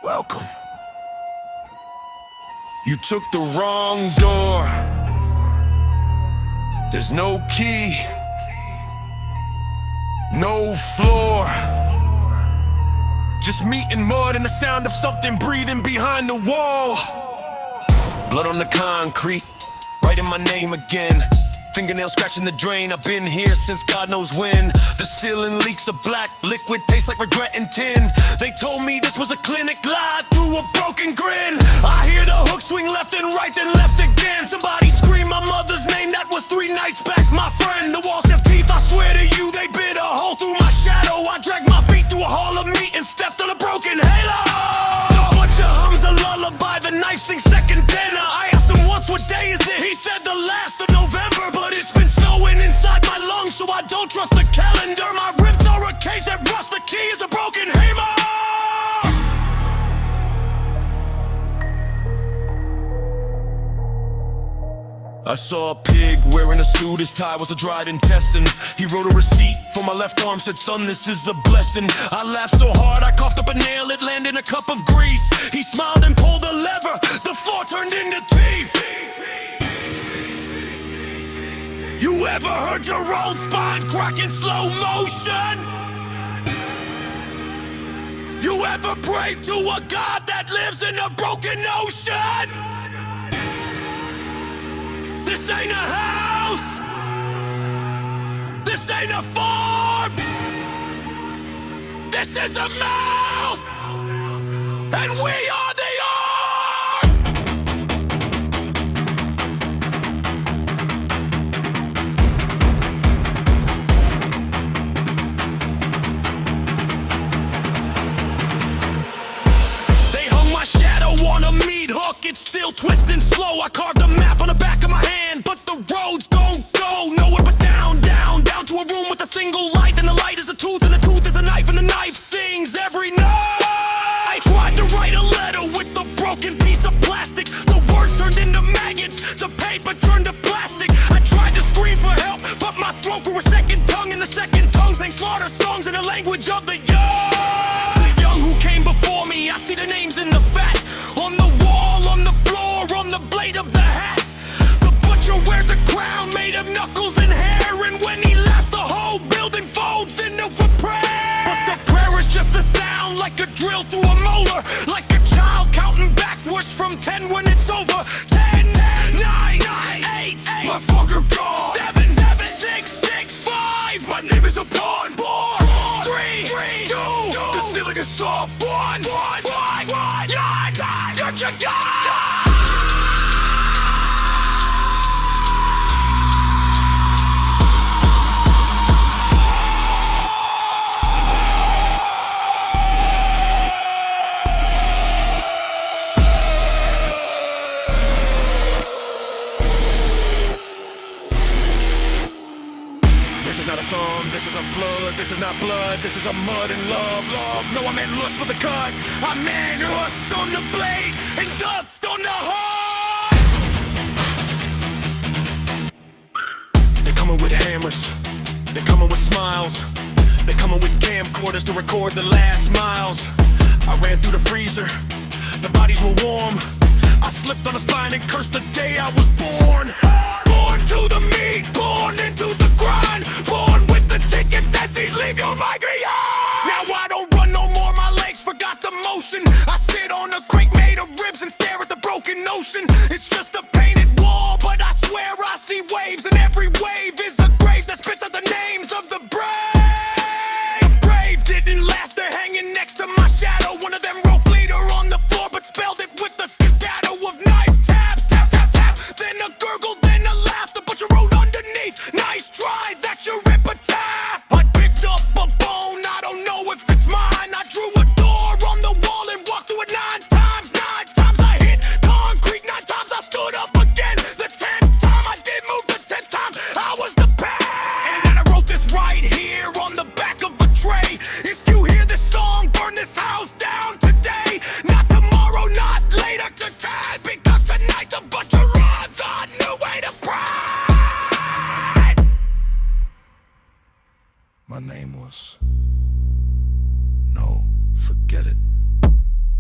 Welcome. You took the wrong door. There's no key, no floor. Just meat and mud and the sound of something breathing behind the wall. Blood on the concrete, writing my name again. Fingernails scratching the drain, I've been here since God knows when. The ceiling leaks of black liquid, tastes like regret and tin. They told me this was a clinic, lied through a broken grin. I hear the hook swing left and right, then left again. Somebody scream my mother's name, that was 3 nights back, my friend. The walls have teeth, I swear to you, they bit a hole through my shadow. I dragged my feet through a hall of meat and stepped on a broken halo. A bunch of hums, a lullaby, the knife sings second tenor. I asked him once, what day is it? He said the last of November, but it's been snowing inside my lungs, so I don't trust the calendar. My ribs are a cage that rust, the key is a broken hammer. I saw a pig wearing a suit, his tie was a dried intestine. He wrote a receipt for my left arm, said, son, this is a blessing. I laughed so hard I coughed up a nail, it landed in a cup of grease. He smiled and pulled the lever, the floor turned into teeth. You ever heard your own spine crack in slow motion? You ever prayed to a God that lives in a broken ocean? This ain't a house, this ain't a farm, this is a mouth, and we are the arm. They hung my shadow on a meat hook, it's still twisting slow. I carved a map on the back of my hand, but the roads don't go nowhere but down, down, down to a room with a single light. And the light is a tooth, and the tooth is a knife, and the knife sings every night. I tried to write a letter with a broken piece of plastic. The words turned into maggots, the paper turned to plastic. I tried to scream for help, but my throat grew a second tongue, and the second tongue sang slaughter songs in the language of the young. The young who came before me, I see the names in the fat, on the wall, on the floor, on the blade of the hat. The butcher wears a crown made of knuckles and hair, and when he laughs the whole building folds into a prayer. But the prayer is just a sound, like a drill through a molar, like a child counting backwards from 10 when it's over. 10, 9, 8, my fucker gone. 7, 6, 5, my name is a pawn. 4, 3, 2, the ceiling is soft. 1, you're gone. This is not a song, this is a flood. This is not blood, this is a mud and love, love. No, I meant lust for the cut, I meant rust on the blade and dust on the heart. They're coming with hammers, they're coming with smiles, they're coming with camcorders to record the last miles. I ran through the freezer, the bodies were warm. I slipped on a spine and cursed the day I was born. Born to the meat, born into the grind, born with the ticket that sees leave you like me. Now I don't run no more, my legs forgot the motion. I sit on a crate made of ribs and stare at the broken ocean. It's just a painted wall, but I swear I see waves, and every wave is a grave that spits out the names of the brave. The brave didn't last, they're hanging next to my shadow. One of them wrote fleeter on the floor, but spelled it with the staccato of knife tabs. Tap, tap, tap, then a gurgle, then a laugh. The butcher wrote underneath, nice try, that's your epitaph. I picked up a bone, I don't know if it's mine. I drew a door on the wall and walked through it 9 times. 9 times I hit concrete, 9 times I stood up again. The 10th time I did move, the 10th time I was the best. And then I wrote this right here on the back of a tray. If you hear this song, burn this house down today. Not tomorrow, not later today, because tonight the butcher runs a new way to pride. My name was... No, forget it.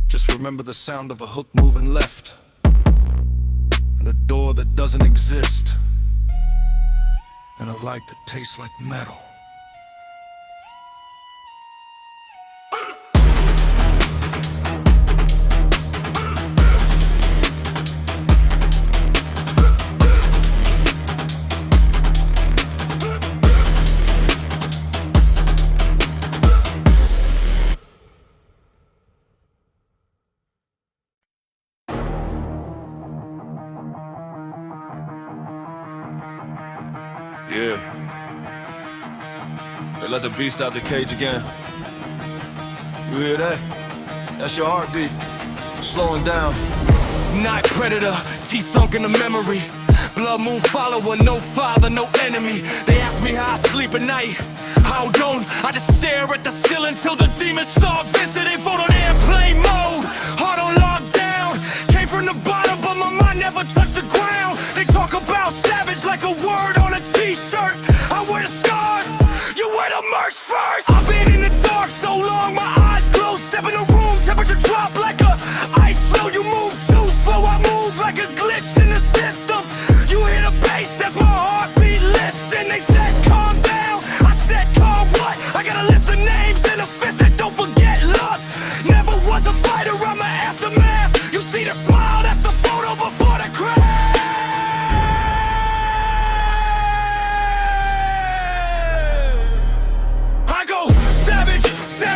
Just remember the sound of a hook moving left, and a door that doesn't exist, and a light that tastes like metal. Yeah. They let the beast out the cage again. You hear that? That's your heartbeat. Slowing down. Night predator, teeth sunk in the memory. Blood moon follower, no father, no enemy. They ask me how I sleep at night. How don't I just stare at the ceiling till the demons start visiting. Phone on airplane mode, heart on lockdown. Came from the bottom, but my mind never touched the ground. They talk about savage like a word on a t-shirt. I wear the scars, you wear the merch first. I've been in the dark so long, my eyes closed. Step in the room, temperature drop like a ice flow. You move too slow, I move like a glitch in the system. You hear the bass, that's my heartbeat. Listen, they said calm down, I said calm what? I got a list of names and a fist that don't forget luck. Never was a fighter, I'm an aftermath. You see the smile, that's the photo before the crash.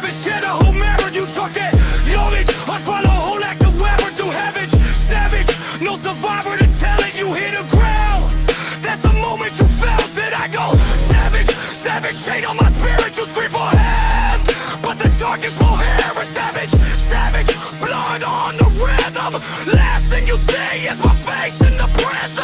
Share the whole marriage, you talk that yardage. Unfollow whole act of weapon to havage. Savage, no survivor to tell it. You hit the ground. That's the moment you felt that I go savage. Savage, shade on my spirit, you scream for him. But the darkest more hair is savage. Savage, blood on the rhythm. Last thing you see is my face in the prison.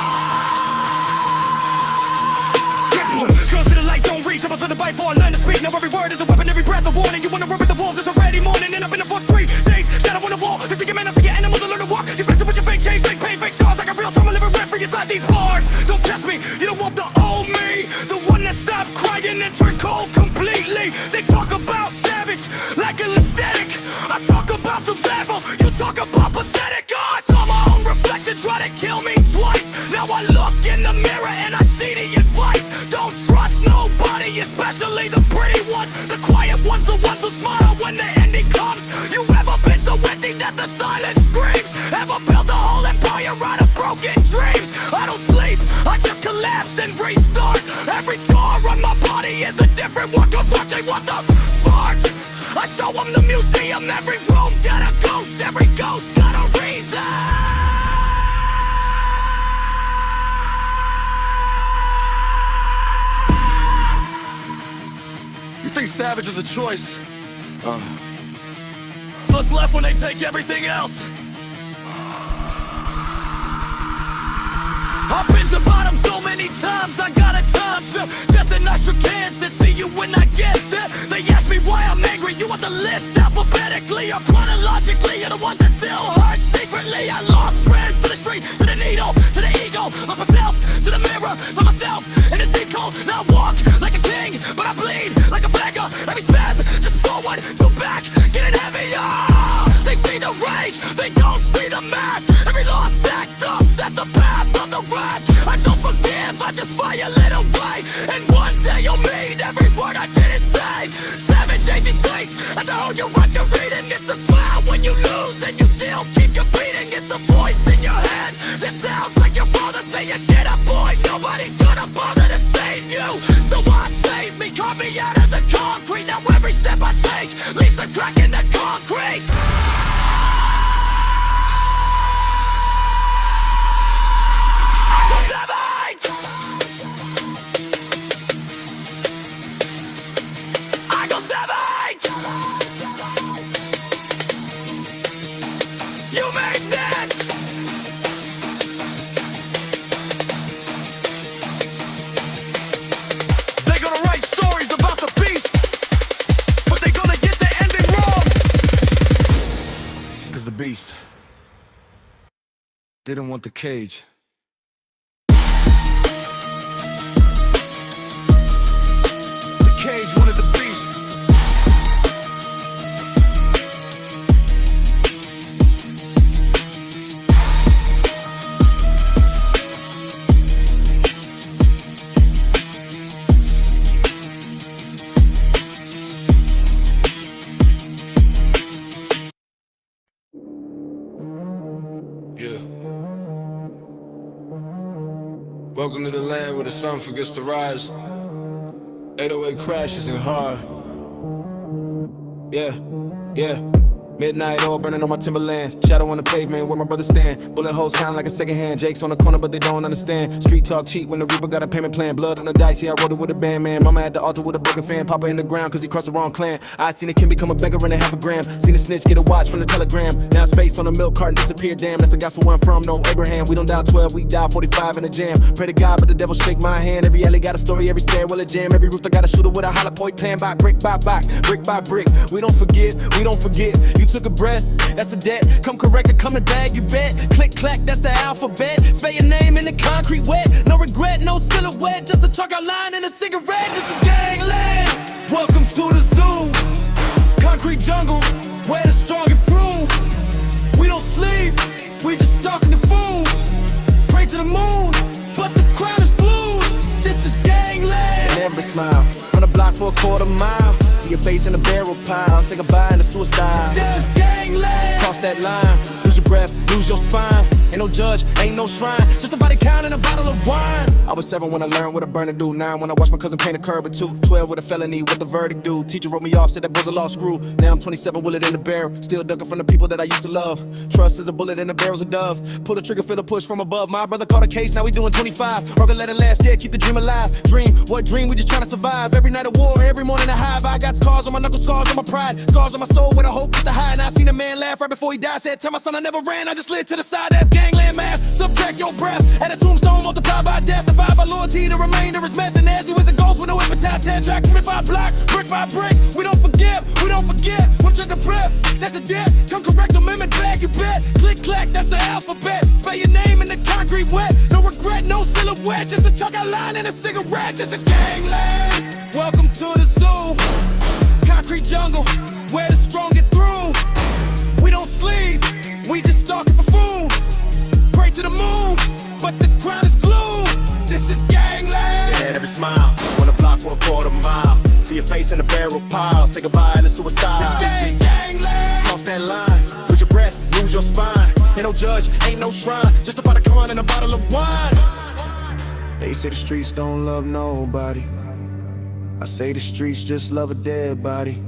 Girls to the light don't reach. I'm on the bite for I learn to speak. Now every word is a weapon, every breath a warning. You wanna rub at the wolves, it's already morning. And I've been there for 3 days. Shadow on the wall. They see your man, I see your animals, I learn to walk. You flexing with your fake chains, fake pain, fake scars. Like a real trauma living rent free inside these bars. Don't test me, you don't want the old me. The one that stopped crying and turned cold completely. They talk about savage like an aesthetic. I talk about survival, you talk about pathetic. I saw my own reflection try to kill me twice. Now I look in the mirror and I see the advice. Don't trust nobody, especially the pretty ones. The quiet ones, the ones who smile when the ending comes. You ever been so empty that the silence screams? Ever built a whole empire out of broken dreams? I don't sleep, I just collapse and restart. Every scar on my body is a different work of art. They want the fart. I show them the museum, every room got a ghost. Every ghost got a reason. You think savage is a choice? So what's left when they take everything else? I've been to bottom so many times, I got a time slip. Death and I shook hands and see you when I get there. They ask me why I'm angry, you want the list alphabetically or chronologically? You're the ones that still hurt secretly. I lost friends to the street, to the needle, to the ego. Lost myself to the mirror, found myself in the deep cold. Now I walk like a king, but I bleed like a beggar. Every spasm, just forward to back, getting heavier. They see the rage, they don't see the math. Every loss stacked up, that's the path of the wrath. I don't forgive, I just fire it away. And one day you'll meet every word I didn't say. Savage ain't these things, at the whole you run to reading. It's the smile when you lose and you still keep competing. It's the voice in your head that sounds like your father saying, get up boy, nobody's gonna bother to save you. So I save me, carve me out of the concrete. Now every step I take leaves a crack in the concrete. Beast didn't want the cage. The cage wanted the beast. Welcome to the land where the sun forgets to rise. 808 crashes and hard. Yeah, yeah. Midnight oil burning on my Timberlands. Shadow on the pavement where my brothers stand. Bullet holes count like a second hand. Jake's on the corner but they don't understand. Street talk cheap when the Reaper got a payment plan. Blood on the dice, yeah I wrote it with a band man. Mama at the altar with a broken fan. Papa in the ground cause he crossed the wrong clan. I seen a kid become a beggar in a half a gram. Seen a snitch get a watch from the telegram. Now his face on a milk carton disappeared. Damn, that's the gospel where I'm from, no Abraham. We don't die 12, we die 45 in the jam. Pray to God but the devil shake my hand. Every alley got a story, every stairwell a jam. Every roof I got a shooter with a hollow point plan. By brick by brick. We don't forget. You took a breath. That's a debt, come correct or come to bag, you bet. Click, clack, that's the alphabet. Spell your name in the concrete wet. No regret, no silhouette. Just a truck out line and a cigarette. This is gangland. Welcome to the zoo. Concrete jungle, where the strong improve. We don't sleep, we just stalking the food. Pray to the moon, but the crown is glued. This is gangland. An ember smile, run a block for a quarter mile. See your face in a barrel pile. Say goodbye in the suicide. This is gangland. Cross that line, lose your breath, lose your spine. Ain't no judge, ain't no shrine. Just a body count and a bottle of wine. I was 7 when I learned what a burner do. 9 when I watched my cousin paint a curb or 2. 12 with a felony, what the verdict do. Teacher wrote me off, said that was a lost screw. Now I'm 27, will it in the barrel. Still ducking from the people that I used to love. Trust is a bullet and the barrel's a dove. Pull the trigger, feel the push from above. My brother caught a case, now we doing 25. Or gonna let it last, yeah, keep the dream alive. Dream, what dream? We just trying to survive. Every night of war, every morning a hive. I got scars on my knuckles, scars on my pride. Scars on my soul with a hope is to hide. Now I seen a man laugh right before he died. Said, tell my son I never ran, I just slid to the side. That's gangland math. Subtract your breath. At a tombstone multiplied by death. Divide by loyalty, the remainder is meth. And as you is a ghost with no appetite. 10 track, brick by block, brick by brick. We don't forget. One check the prep, that's a debt. Come correct the mimic bag, you bet. Click, clack, that's the alphabet. Spell your name in the concrete wet. No regret, no silhouette. Just a truck out line and a cigarette. Just a gangland. Welcome to the zoo. Concrete jungle, where the strong get through. We don't sleep, we just stalking for food. Pray to the moon, but the crown is glued. This is gangland. Yeah, every smile, on the block for a quarter mile. See your face in a barrel pile. Say goodbye in the suicide. This is gangland. Cross that line, lose your breath, lose your spine. Ain't no judge, ain't no shrine. Just about to come on in a bottle of wine. They say the streets don't love nobody. I say the streets just love a dead body.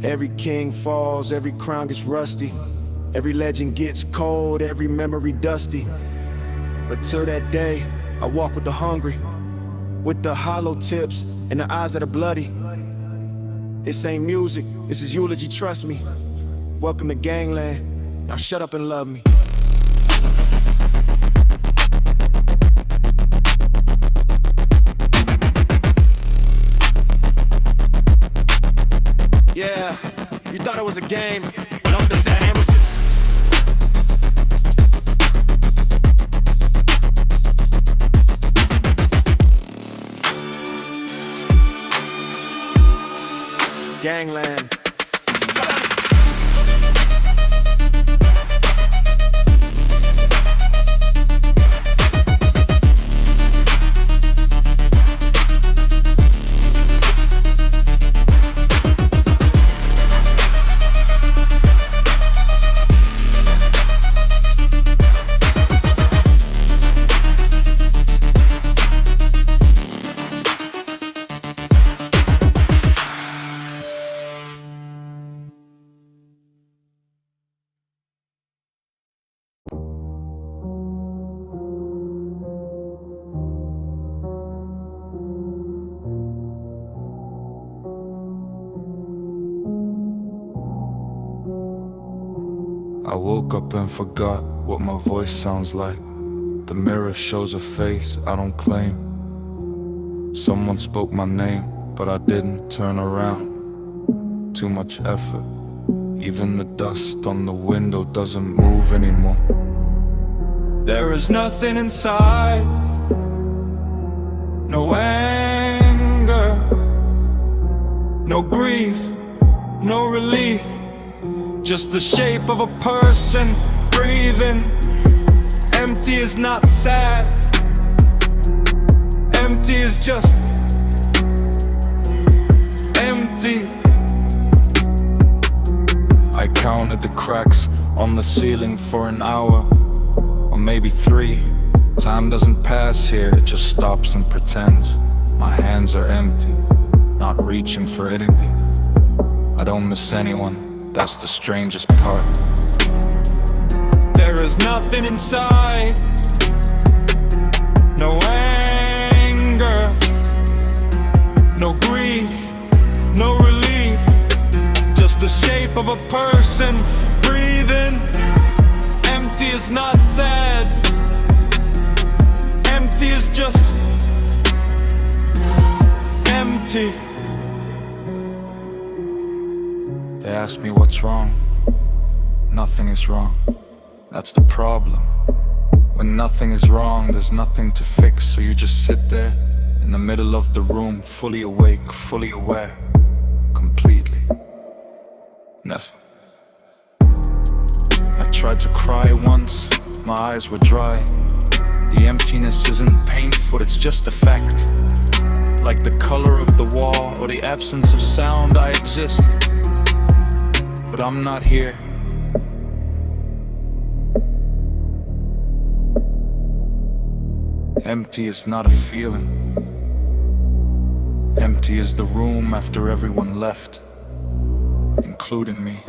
Every king falls, every crown gets rusty. Every legend gets cold, every memory dusty. But till that day, I walk with the hungry, with the hollow tips and the eyes that are bloody. This ain't music, this is eulogy, trust me. Welcome to gangland, now shut up and love me. Yeah, you thought it was a game, but I'm just saying. Gangland. I woke up and forgot what my voice sounds like. The mirror shows a face I don't claim. Someone spoke my name, but I didn't turn around. Too much effort. Even the dust on the window doesn't move anymore. There is nothing inside. No anger, no grief, no relief. Just the shape of a person breathing. Empty is not sad. Empty is just empty. I counted the cracks on the ceiling for an hour, or maybe 3. Time doesn't pass here, it just stops and pretends. My hands are empty, not reaching for anything. I don't miss anyone, that's the strangest part. There is nothing inside, no anger, no grief, no relief. Just the shape of a person breathing. Empty is not sad, empty is just empty. They ask me what's wrong. Nothing is wrong. That's the problem. When nothing is wrong, there's nothing to fix. So you just sit there in the middle of the room, fully awake, fully aware, completely nothing. I tried to cry once, my eyes were dry. The emptiness isn't painful, it's just a fact. Like the color of the wall or the absence of sound, I exist, but I'm not here. Empty is not a feeling. Empty is the room after everyone left, including me.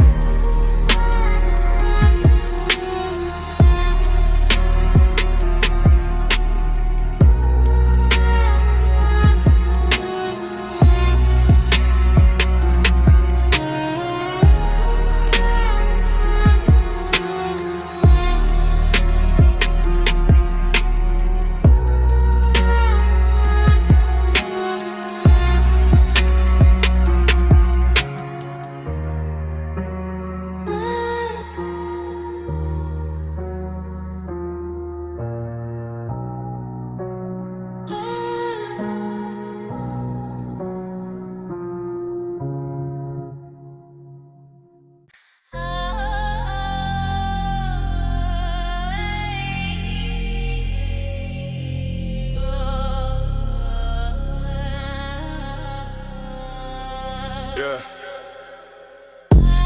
Yeah.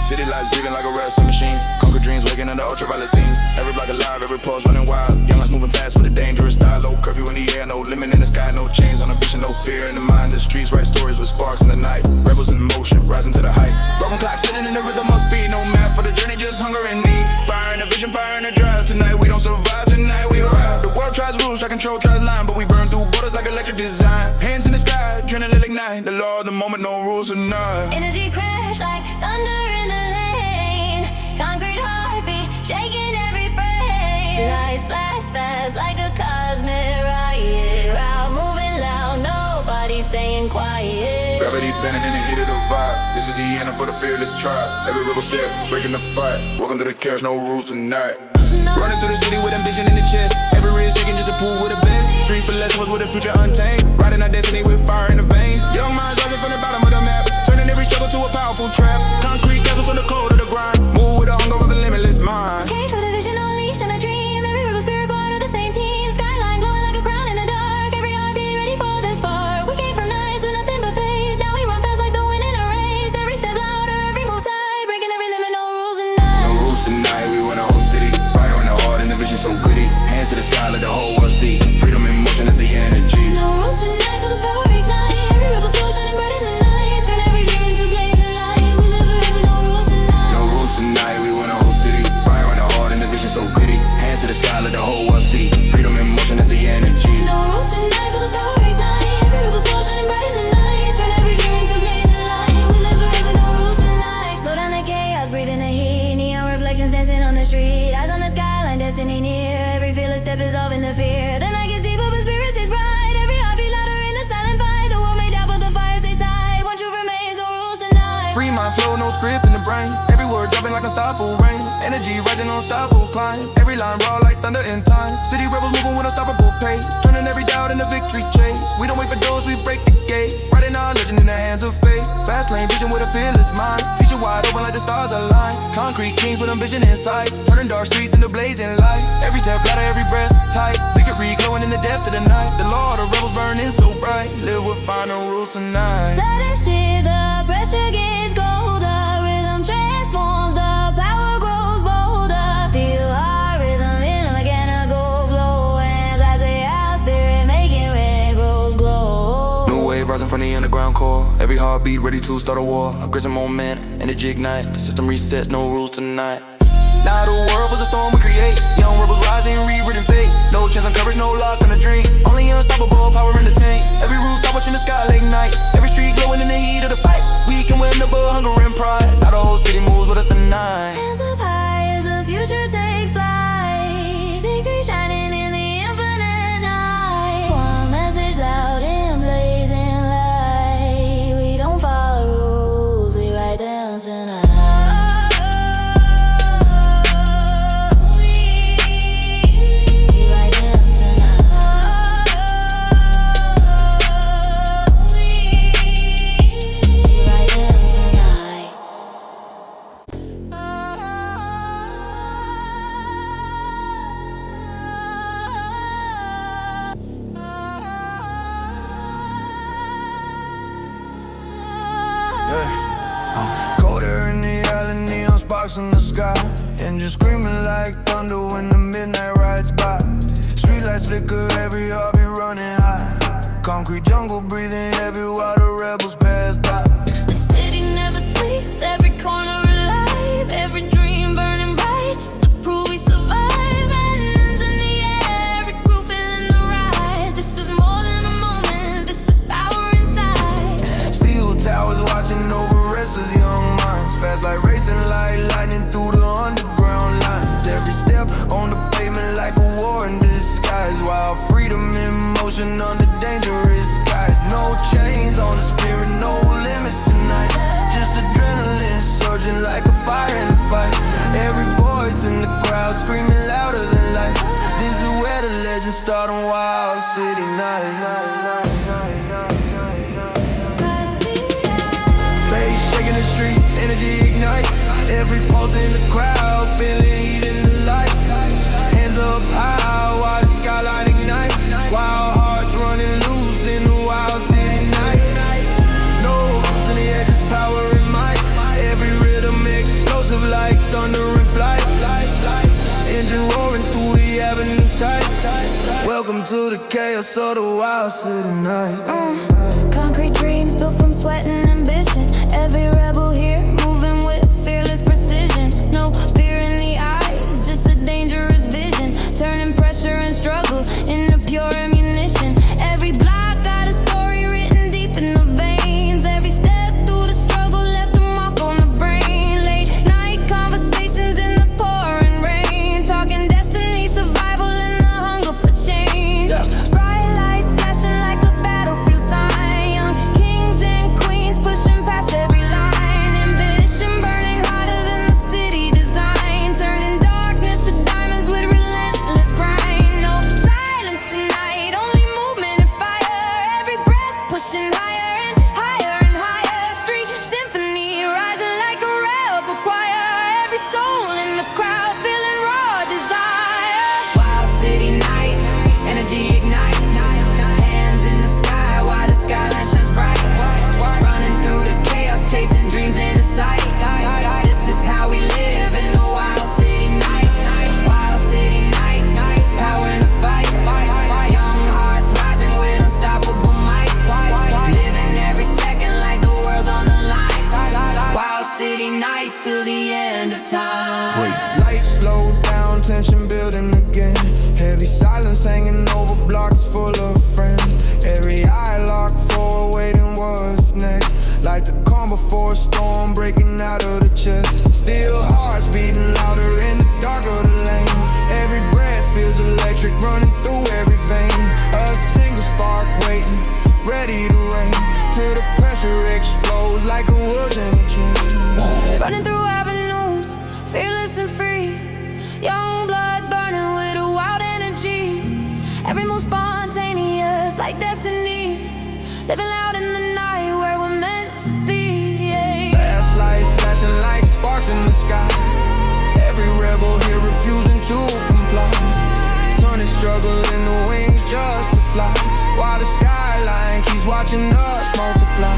City lights breathing like a wrestling machine. Conquer dreams waking under ultraviolet scenes. Every block alive, every pulse running wild. Young lights moving fast with a dangerous style. Low curfew in the air, no limit in the sky. No chains on a vision, no fear in the mind. The streets write stories with sparks in the night. Rebels in motion, rising to the height. Broken clock spinning in the rhythm of speed. No map for the journey, just hunger and need. Fire in the vision, fire in the drive. Tonight we don't survive, tonight we arrive. The world tries rules, try control, tries line. But we burn through borders like electric design. Hands in the sky, adrenaline ignite. The law of the moment, no rules or none. Energy crash like thunder in the lane. Concrete heartbeat, shaking every frame. Lights flash fast like a cosmic riot. Crowd moving loud, nobody staying quiet. Gravity bending in the heat of the vibe. This is the end for the fearless tribe. Every rebel step, breaking the fight. Welcome to the chaos, no rules tonight. Running through the city with ambition in the chest. Every risk taking just to prove we're the best. Street for lessons with a future untamed. Riding our destiny with fire in the veins. Young minds rising from the bottom of the map. Turning every struggle to a powerful trap. Concrete castles on the cold of the grind. Move with the hunger of a limitless mind. Cage with a vision unleashed and a dream. Every rebel spirit part of the same team. Skyline glowing like a crown in the dark. Every heartbeat ready for the spark. We came from nights with nothing but faith. Now we run fast like the wind in a race. Every step louder, every move tight. Breaking every limit, no rules tonight. No rules tonight, we win the whole city. Fire in the heart and the vision so gritty. Hands to the sky, let the whole world see. Freedom in motion, that's the energy. No rules tonight, till the power ignite. Every rebel soul shining bright in the night. Turn every dream into blazing light. We live forever, no rules tonight. No rules tonight, we win the whole city. Fire in the heart and the vision so gritty. Hands to the sky, let the whole world see. Freedom in motion, that's the energy. No rules tonight, till the power ignite. Every rebel soul shining bright in the night. Turn every dream into blazing light. We live forever, no rules tonight. Slow down the chaos, breathe in the heat. Neon reflections dancing on the street. Eyes on the skyline, destiny near. Every fearless step dissolving the fear. The night gets deeper, but spirit stays bright. Every heartbeat louder in the silent fight. The world may doubt, but the fire stays tight. One truth remains, no rules tonight. Free mind flow, no script in the brain. Every word dropping like unstoppable rain. Energy rising, unstoppable climb. Every line raw like thunder in time. City rebels moving with unstoppable pace. Turning every doubt into victory chase. We don't wait for doors, we break the gate. Writing our legend in the hands of fate. Fast lane vision with a fearless mind. Future wide open like the stars align. Concrete kings with ambition in sight. Turning dark streets into blazing light. Every step louder, every breath tight. Victory glowing in the depth of the night. The law of the rebels burning so bright. Live with final rules tonight. Sudden shift, the pressure gets colder. Rhythm transforms, the power grows bolder. Still our rhythm in a mechanical flow. Hands as rising from the underground core. Every heartbeat ready to start a war. Aggressive moment, energy ignite. The system resets, no rules tonight. Now the world was a storm we create. Young rebels rising, rewritten fate. No chance on coverage, no luck on the dream. Only unstoppable power in the tank. Every rooftop watching the sky late night. Every street glowing in the heat of the fight. We can win the bull, hunger and pride. Now the whole city moves with us tonight. Hands up high as the future takes flight. Victory shining in the infinite night. One message loud and blazing light. We don't follow rules, we write them tonight. Colder in the alley, neon sparks in the sky. Engine screaming like thunder when the midnight rides by. Streetlights flicker, every heart be running high. Concrete jungle breathing heavy while the rebels pass by. The city never sleeps, every corner alive. Every dream burning bright, just to prove we survive. Hands in the air, every crew feeling the rise. This is more than a moment, this is power inside. Steel towers watching over restless young minds. Fast like racing like lightning through the underground lines. Every step on the pavement like a war in disguise. Wild freedom in motion under dangerous skies. No chains on the spirit, no limits tonight. Just adrenaline surging like a fire in the fight. Every voice in the crowd screaming louder than life. This is where the legends start on Wild City Night. The streets, energy ignites. Every pulse in the crowd, feeling heat in the lights. Hands up high while the skyline ignites. Wild hearts running loose in the Wild City night. No rules in the air, just power and might. Every rhythm explosive like thunder and flight. Engine roaring through the avenues tight. Welcome to the chaos of the Wild City night. Concrete dreams built from sweat and ambition. Every rebel here moving with fearless precision. No fear in the eyes, just a dangerous vision. Turning pressure and struggle into pure ammunition. Every block got a story written deep in the veins. Every step through the struggle left a mark on the brain. Late night conversations in the pouring rain. Talking destiny, survival and the hunger for change. Bright lights flashing like a battlefield sign. Young kings and queens pushing past every line. Ambition burning hotter than the city design. Turning darkness to diamonds with relentless grind. No silence tonight, only movement and fire. Every breath pushing higher and higher and higher. Street symphony rising like a rebel choir. Every soul in the crowd feeling raw desire. Wild city nights, energy ignite. Hands in the sky while the skyline shines bright. Running through the chaos, chasing dreams into sight. This is how we live in the Wild City nights. Wild City nights, power in the fight. Young hearts rising with unstoppable might. Living every second like the world's on the line. Wild City nights till the end of time. Lights slow down, tension building again. Heavy silence hanging over blocks full of friends. Every eye locked forward, waiting what's next. Like the calm before a storm breaking out of the chest. Still hearts beating louder in the dark of the lane. Every breath feels electric running through every vein. A single spark waiting, ready to rain. Till the pressure explodes like a woods in a dream. Running through avenues, fearless and free. Young blood burning with a wild energy. Every move spontaneous like destiny. Living loud in the night where we're meant to be. Fast light flashing like sparks in the sky. Every rebel here refusing to comply. Turning struggle into wings just to fly. While the skyline keeps watching us multiply.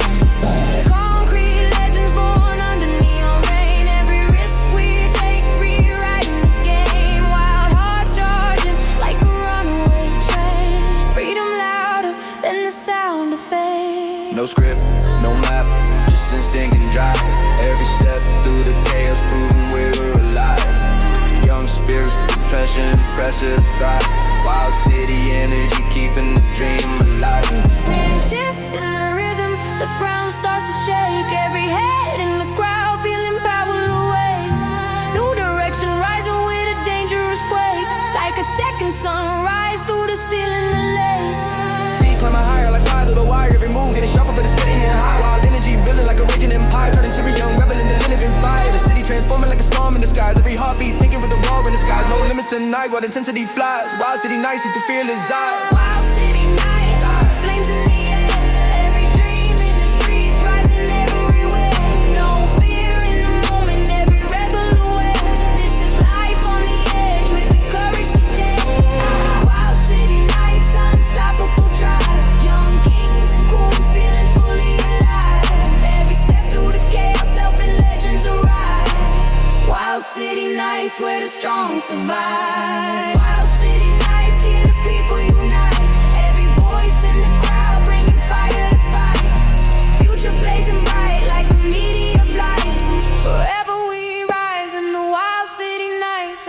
Concrete legends born under neon rain. Every risk we take, rewriting the game. Wild hearts charging like a runaway train. Freedom louder than the sound of fate. No script, no map, just instinct and drive. Every step through the chaos, proving we're alive. Young spirits, passion, pressure, thrive. Wild city energy, keeping the dream alive. Shift in the rhythm, the ground starts to shake. Every head in the crowd feeling power away. New direction rising with a dangerous quake. Like a second sunrise through the still in the lake. Speed climbing higher like fire through the wire. Every move getting sharper, but it's getting hit high. Wild energy building like a raging empire, turning to a young rebel in the living fire. The city transforming like a storm in the skies. Every heartbeat sinking with the roar in the skies. No limits tonight, while intensity flies. Wild city nights, see the fearless eyes. Wild city nights, flames in the air. Every dream in the streets, rising everywhere. No fear in the moment, every rebel aware. This is life on the edge with the courage to dare. Wild city nights, unstoppable drive. Young kings and queens feeling fully alive. Every step through the chaos, helping legends arrive. Wild city nights where the strong survive. Wild city nights, hear the people unite. Every voice in the crowd bringing fire to fight. Future blazing bright like a meteor of light. Forever we rise in the wild city nights.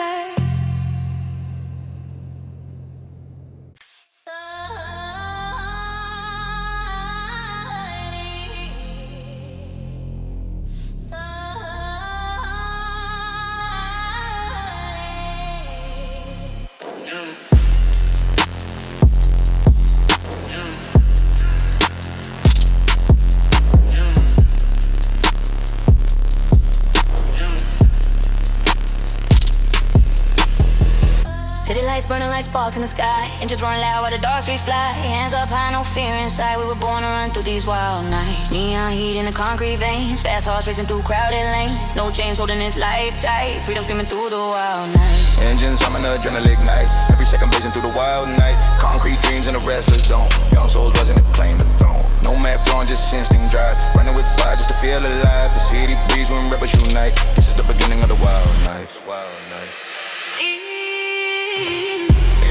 City lights burning like sparks in the sky. Engines roaring loud while the dark streets fly. Hands up high, no fear inside. We were born to run through these wild nights. Neon heat in the concrete veins. Fast hearts racing through crowded lanes. No chains holding this life tight. Freedom screaming through the wild night. Engines humming, adrenaline ignite. Every second blazing through the wild night. Concrete dreams in a restless zone. Young souls rising to claim the throne. No map drawn, just instinct drive. Running with fire just to feel alive. The city breeze when rebels unite. This is the beginning of the wild night. Wild night.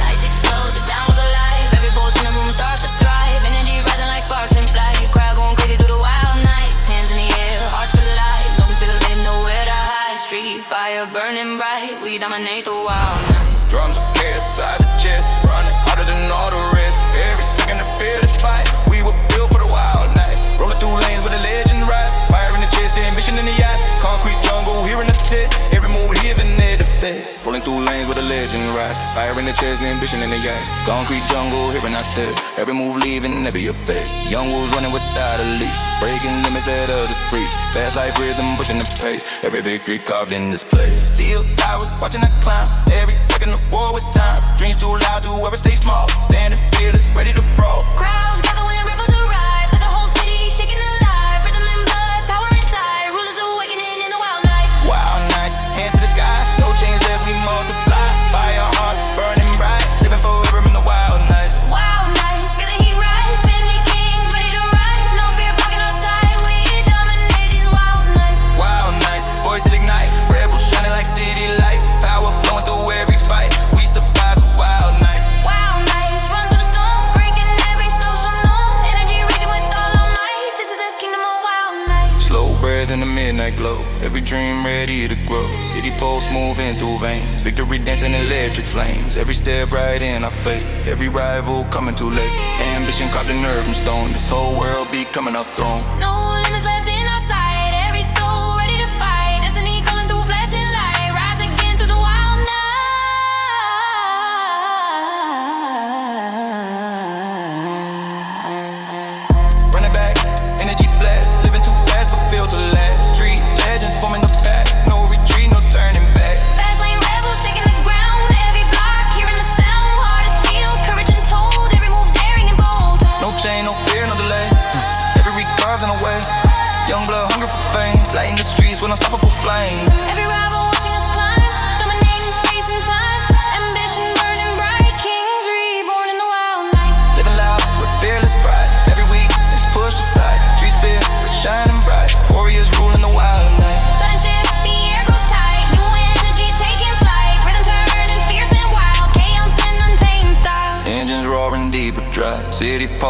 Lights explode, the town was alive. Every pulse in the room starts to thrive. Energy rising like sparks in flight. Crowd going crazy through the wild nights. Hands in the air, hearts collide. No one feel it, nowhere to hide. Street fire burning bright. We dominate the wild night. Drums of chaos inside the chest. Running harder than all the rest. Every second to feel this fight. We were built for the wild night. Rolling through lanes with a legend rise. Fire in the chest, the ambition in the eyes. Concrete jungle, hearing the test. Every move heaving near the fed. Rolling through lanes with a legend rise. Fire in the chest, the ambition in the eyes. Concrete jungle, hearing our step. Every move leaving, every effect. Young wolves running without a leash. Breaking limits that others preach. Fast life rhythm, pushing the pace. Every victory carved in this place. Steel towers, watching I climb. Every second of war with time. Dreams too loud, do ever stay small. Standing fearless, ready to brawl. Crowds gather when rebels arrive. Let the whole city shaking alive. Rhythm and blood, power inside. Rulers awakening in the wild night. Wild nights, hands to the sky. No chains left, we multiply. Fire heart, burning bright. Living forever in the wild nights. Wild nights, feel the heat rise. Family kings ready to rise. No fear blocking our sight. We dominate these wild nights. Wild nights, voices ignite. Rebels shining like city lights. Power flowing through every fight. We survive the wild nights. Wild nights, run through the storm, breaking every social norm. Energy raging with all night. This is the kingdom of wild nights. Slow breath in the midnight glow. Every dream ready to grow. City pulse moving through veins. Victory dancing electric flames. Every step right in our fate. Every rival coming too late. Ambition carved in urban stone. This whole world becoming our throne. No limits left in our sight. Every soul ready to fight. Destiny calling through flashing light. Rise again through the wild night. Running back, energy blast. Living too fast but built to last. Street legends forming the path. No retreat, no turning back. Fast lane rebels shaking the ground. Every block hearing the sound. Heart of steel, courage untold. Every move daring and bold. No chain, no fear, no delay. Every carved in a way.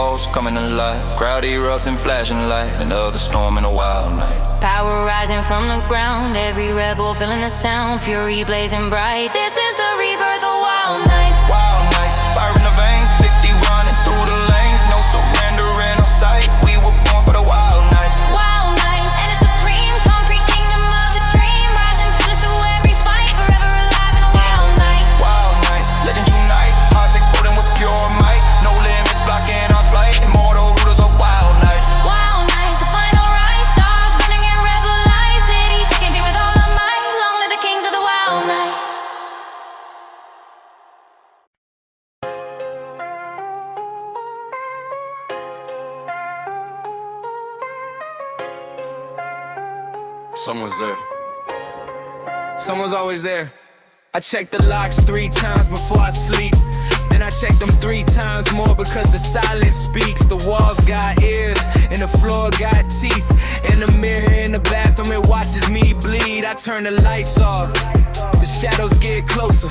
calls coming alive. Crowd erupts and flashing light. Another storm in a wild night. Power rising from the ground, every rebel feeling the sound, fury blazing bright. This is the rebirth of wild nights. Wild nights, fire in the veins, 50 running through the lanes. No surrender in our sight. We were born for the wild nights. Wild nights, and a supreme concrete kingdom of a dream. Rising fearless through every fight, forever alive in a wild night. Wild nights, legends unite. Hearts exploding with pure might. No limits blocking our flight. Immortal rulers of wild nights. Wild nights, the final rise. Stars burning in rebel light. City shaking deep with all of might. Long live the kings of the wild nights. Someone's there. Someone's always there. I check the locks 3 times before I sleep. Then I check them 3 times more because the silence speaks. The walls got ears and the floor got teeth. And the mirror in the bathroom, it watches me bleed. I turn the lights off, the shadows get closer.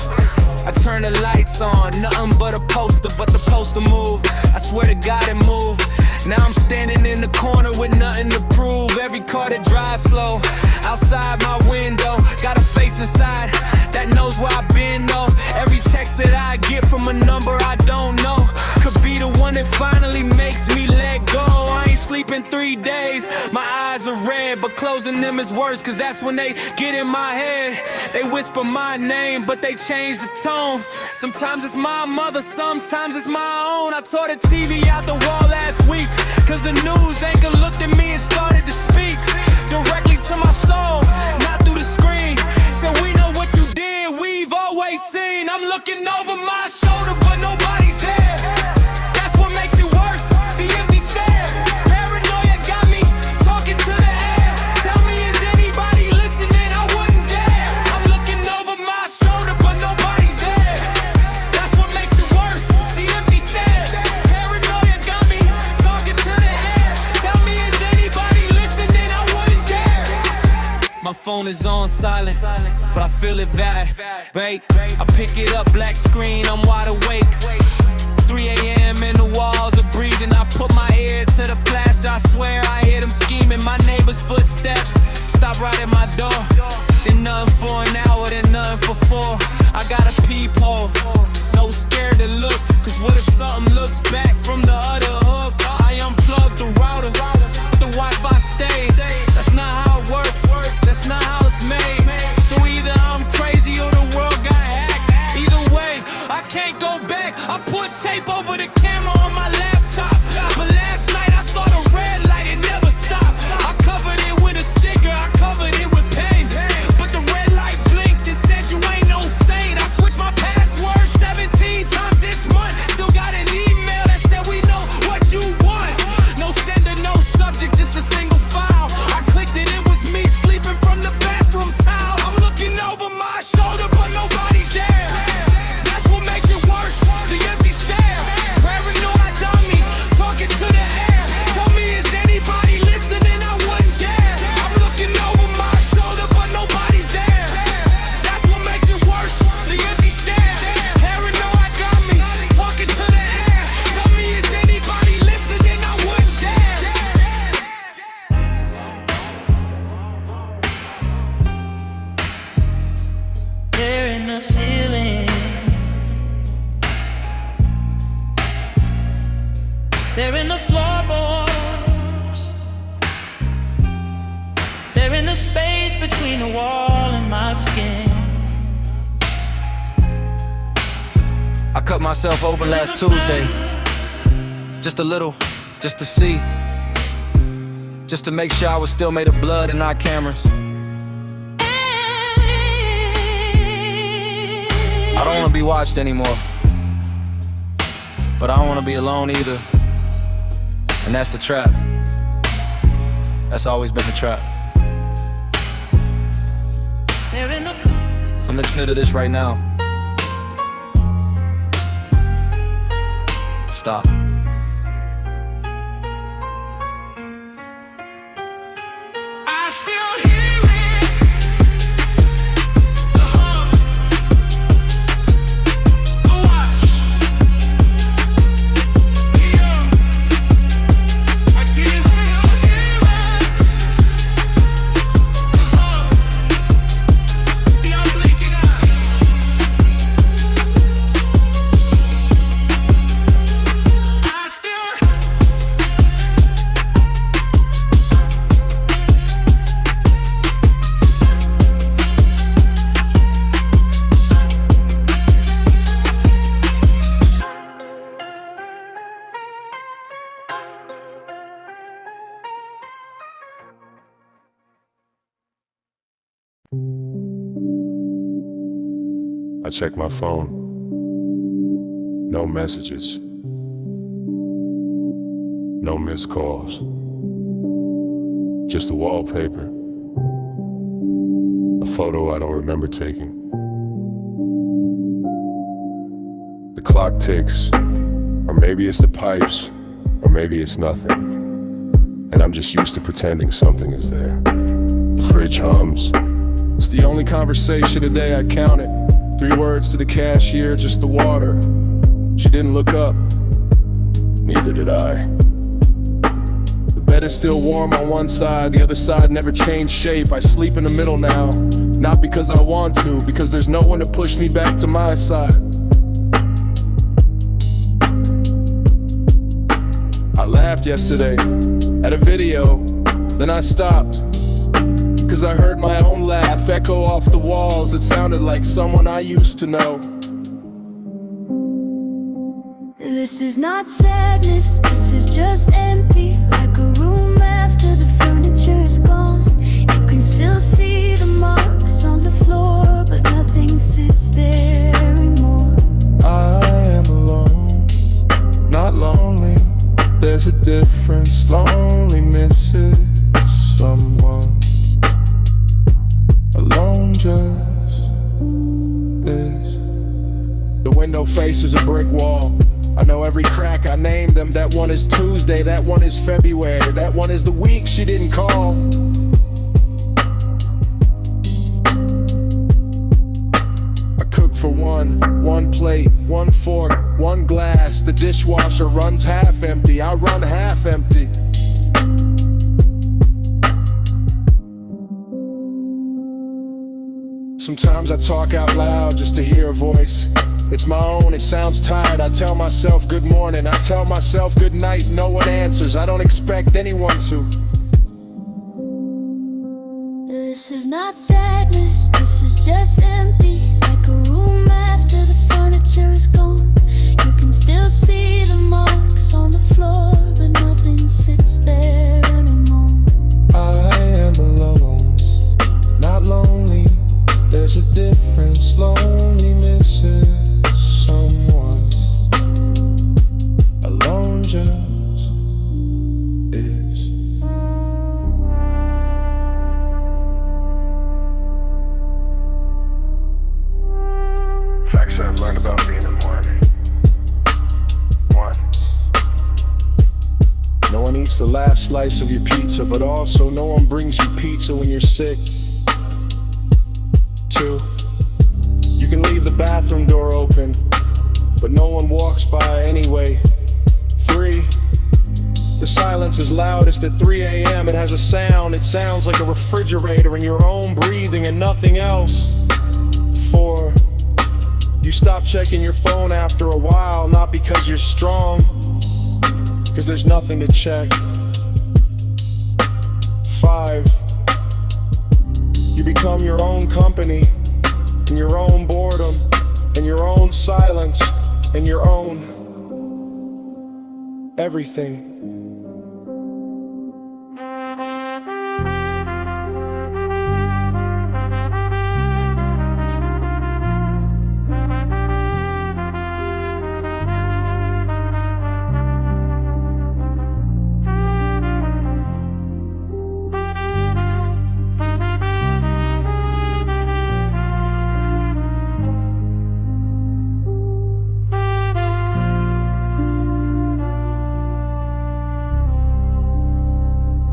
I turn the lights on, nothing but a poster, but the poster moved. I swear to God it moved. Now I'm standing in the corner with nothing to prove. Every car that drives slow, outside my window, got a face inside that knows where I've been, though. Every text that I get from a number I don't know could be the one that finally makes me let go. I ain't sleeping 3 days, my eyes are red, but closing them is worse, cause that's when they get in my head. They whisper my name, but they change the tone. Sometimes it's my mother, sometimes it's my own. I tore the TV out the wall last week, cause the news anchor looked at me and started to speak directly to my soul, not through the screen. Said, we know what you did, we've always seen. I'm looking over my shoulder, but nobody's there. That's what makes it worse, the empty stare. Paranoia got me talking to the air. Tell me, is anybody listening? I wouldn't dare. I'm looking over my shoulder, but nobody's there. That's what makes it worse, the empty stare. Paranoia got me talking to the air. Tell me, is anybody listening? I wouldn't dare. My phone is on silent, but I feel it vibrate. I pick it up, black screen, I'm wide awake. 3 a.m. and the walls are breathing. I put my ear to the plaster, I swear I hear them scheming. My neighbor's footsteps stop right at my door. Then nothing for an hour, then nothing for 4. I got a peephole, no scared to look, cause what if something looks back from the other hook? I unplugged the router, the Wi-Fi stayed. That's not how it works, that's not how it's made. So either I'm crazy or the world got hacked. Either way, I can't go back. I put tape over the camera on my laptop, but last night I saw the red light, it never stopped. I covered it with a sticker, I covered it with paint, but the red light blinked and said you ain't no saint. I switched my password 17 times this month. Still got an email that said we know what you want. No sender, no subject, just a single file. I clicked it, it was me sleeping from the bathroom towel. I'm looking over my shoulder, but nobody's there. That's what makes it worse, the empty stare. Paranoid got me talking to the air. Tell me, is anybody listening? I wouldn't dare. I'm looking over my shoulder, but nobody's there. That's what makes it worse, the empty stare. Paranoid got me talking to the air. Tell me, is anybody listening? I wouldn't dare. There in the ceiling, they're in the floorboards, they're in the space between the wall and my skin. I cut myself open last Tuesday, just a little, just to see, just to make sure I was still made of blood and not cameras. I don't wanna be watched anymore, but I don't wanna be alone either. And that's the trap. That's always been the trap. They're in the If I'm listening to this right now, stop. I still hear it. The hum, the wash, the I check my phone. No messages. No missed calls. Just the wallpaper. A photo I don't remember taking. The clock ticks, or maybe it's the pipes, or maybe it's nothing. And I'm just used to pretending something is there. The fridge hums. It's the only conversation today I counted. 3 words to the cashier, just the water. She didn't look up. Neither did I. The bed is still warm on one side, the other side never changed shape. I sleep in the middle now, not because I want to, because there's no one to push me back to my side. I laughed yesterday at a video, then I stopped, cause I heard my own laugh echo off the walls. It sounded like someone I used to know. This is not sadness, this is just empty. Like a room after the furniture is gone. You can still see the marks on the floor, but nothing sits there anymore. I am alone, not lonely. There's a difference, lonely misses someone. Alone just is. The window faces a brick wall. I know every crack, I named them. That one is Tuesday, that one is February, that one is the week she didn't call. I cook for one plate, one fork, one glass. The dishwasher runs half empty, I run half empty. Sometimes I talk out loud just to hear a voice. It's my own, it sounds tired. I tell myself good morning, I tell myself good night. No one answers, I don't expect anyone to. This is not sadness, this is just empty. Like a room after the furniture is gone. You can still see the marks on the floor, but nothing sits there anymore. I am alone, not lonely. There's a difference, lonely misses someone. Alone just is. Facts I've learned about being a morning. 1. No one eats the last slice of your pizza, but also no one brings you pizza when you're sick. 2. You can leave the bathroom door open, but no one walks by anyway. 3. The silence is loudest at 3 a.m. It has a sound, it sounds like a refrigerator and your own breathing and nothing else. 4. You stop checking your phone after a while, not because you're strong, because there's nothing to check. 5. You become your own company, and your own boredom, and your own silence, and your own everything.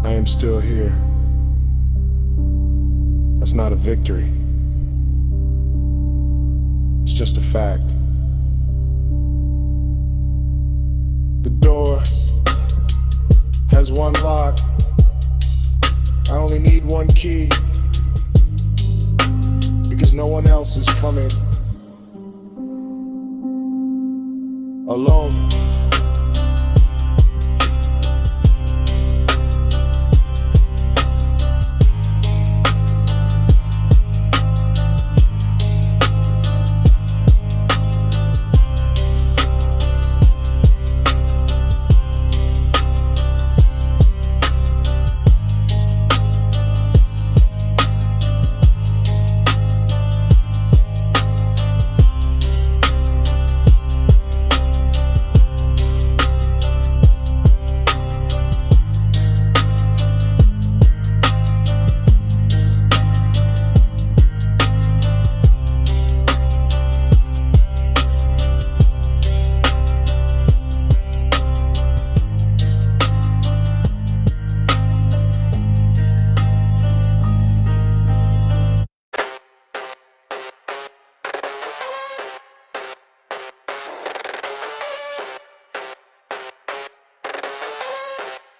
I am still here. That's not a victory. It's just a fact. The door has one lock. I only need one key, because no one else is coming. Alone.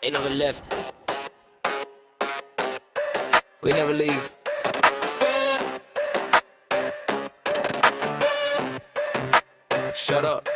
Ain't never left. We never leave. Shut up.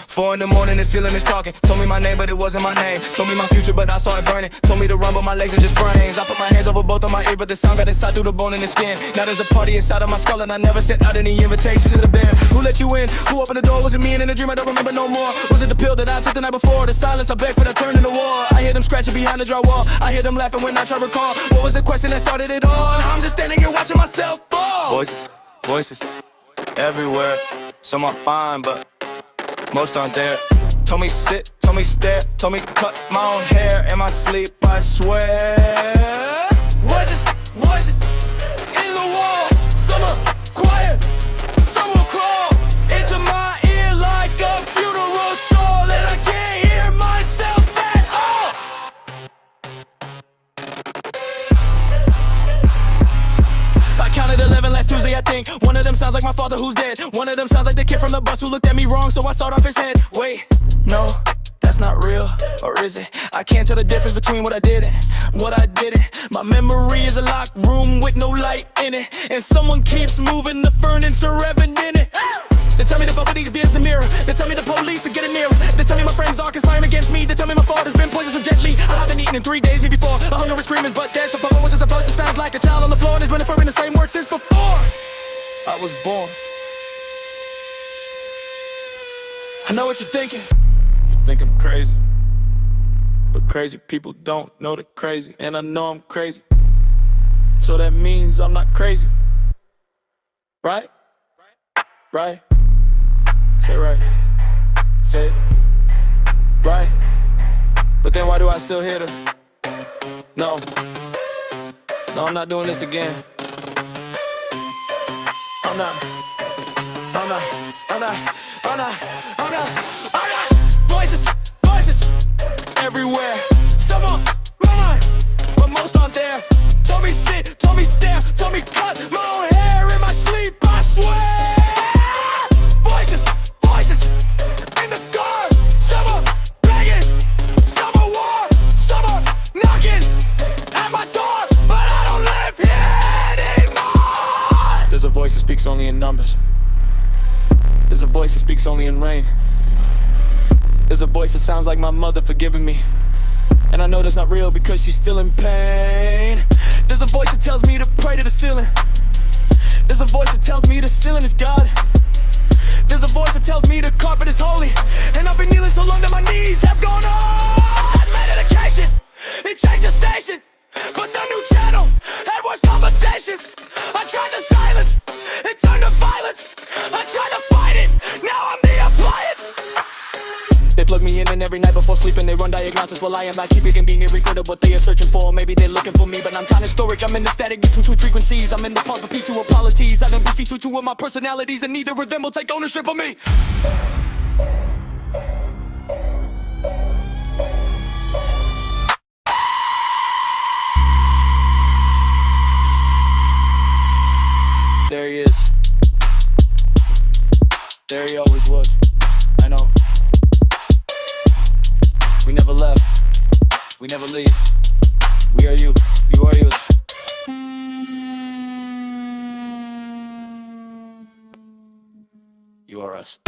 4 in the morning, the ceiling is talking. Told me my name, but it wasn't my name. Told me my future, but I saw it burning. Told me to run, but my legs are just frames. I put my hands over both of my ears, but the sound got inside through the bone and the skin. Now there's a party inside of my skull, and I never sent out any invitations to the band. Who let you in? Who opened the door? Was it me? And in a dream I don't remember no more. Was it the pill that I took the night before? The silence I begged for that turn in the war. I hear them scratching behind the drywall. I hear them laughing when I try to recall. What was the question that started it all? And I'm just standing here watching myself fall. Voices, everywhere. Some are fine, but most aren't there. Told me sit, told me stare, told me cut my own hair in my sleep, I swear. Voices in the wall. Some are quiet, some will crawl into my ear like a funeral soul, and I can't hear myself at all. I counted 11 last Tuesday, I think. One of them sounds like my father who's dead. One of them sounds like the kid from the bus who looked at me wrong, so I sawed off his head. Wait, no, that's not real, or is it? I can't tell the difference between what I did and what I didn't. My memory is a locked room with no light in it, and someone keeps moving the furniture revving in it. They tell me the body is the mirror. They tell me the police are getting nearer. They tell me my friends are conspiring against me. They tell me my fault has been poisoned so gently. I haven't eaten in 3 days, me before. A hunger is screaming, but there's a power was supposed to sound like a child on the floor, and it's been referring the same words since before I was born. I know what you're thinking. You think I'm crazy, but crazy people don't know they're crazy, and I know I'm crazy, so that means I'm not crazy. Right? Right? Say right. Say it. Right? But then why do I still hit her? No, I'm not doing this again. I'm not. Voices everywhere. Some are mine, but most aren't there. Told me sit, told me stare, told me cut my own hair in my sleep, I swear. Voices in the guard. Some are begging, some are war, some are knocking at my door, but I don't live here anymore. There's a voice that speaks only in numbers. There's a voice that speaks only in rain. There's a voice that sounds like my mother forgiving me, and I know that's not real because she's still in pain. There's a voice that tells me to pray to the ceiling. There's a voice that tells me the ceiling is God. There's a voice that tells me the carpet is holy, and I've been kneeling so long that my knees have gone on. Medication, it changed the station, but the new channel had worse conversations. I tried to silence, it turned to violence. I tried to fight it, now I'm the appliance. They plug me in and every night before sleeping they run diagnosis. Well, I am not keeping convenient record of what they are searching for. Maybe they're looking for me, but I'm time in storage. I'm in the static between two frequencies. I'm in the pulse of P2 apologies. I don't be featured two of my personalities, and neither of them will take ownership of me. There he is. There he always was. I know. We never left. We never leave. We are you. You are yours. You are us.